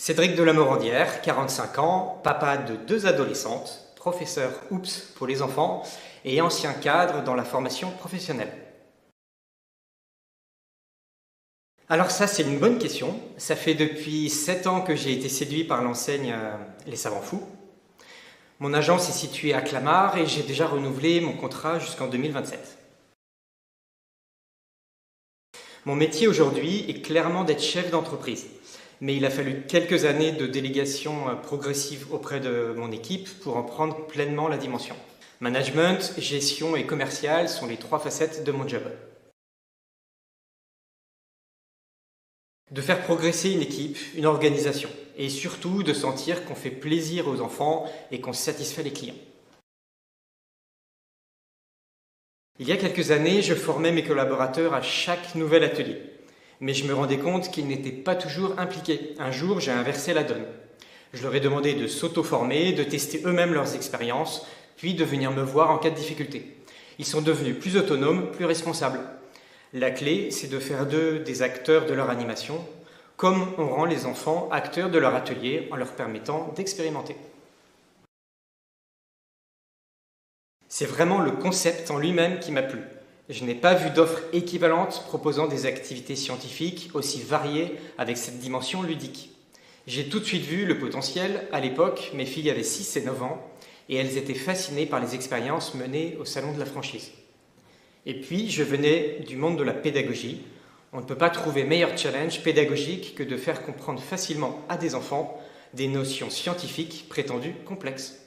Cédric de la Morandière, 45 ans, papa de 2 adolescentes, professeur OOPS pour les enfants et ancien cadre dans la formation professionnelle. Alors ça, c'est une bonne question. Ça fait depuis 7 ans que j'ai été séduit par l'enseigne Les Savants Fous. Mon agence est située à Clamart et j'ai déjà renouvelé mon contrat jusqu'en 2027. Mon métier aujourd'hui est clairement d'être chef d'entreprise. Mais il a fallu quelques années de délégation progressive auprès de mon équipe pour en prendre pleinement la dimension. Management, gestion et commercial sont les 3 facettes de mon job. De faire progresser une équipe, une organisation, et surtout de sentir qu'on fait plaisir aux enfants et qu'on satisfait les clients. Il y a quelques années, je formais mes collaborateurs à chaque nouvel atelier. Mais je me rendais compte qu'ils n'étaient pas toujours impliqués. Un jour, j'ai inversé la donne. Je leur ai demandé de s'auto-former, de tester eux-mêmes leurs expériences, puis de venir me voir en cas de difficulté. Ils sont devenus plus autonomes, plus responsables. La clé, c'est de faire d'eux des acteurs de leur animation, comme on rend les enfants acteurs de leur atelier en leur permettant d'expérimenter. C'est vraiment le concept en lui-même qui m'a plu. Je n'ai pas vu d'offre équivalente proposant des activités scientifiques aussi variées avec cette dimension ludique. J'ai tout de suite vu le potentiel. À l'époque, mes filles avaient 6 et 9 ans et elles étaient fascinées par les expériences menées au salon de la franchise. Et puis, je venais du monde de la pédagogie. On ne peut pas trouver meilleur challenge pédagogique que de faire comprendre facilement à des enfants des notions scientifiques prétendues complexes.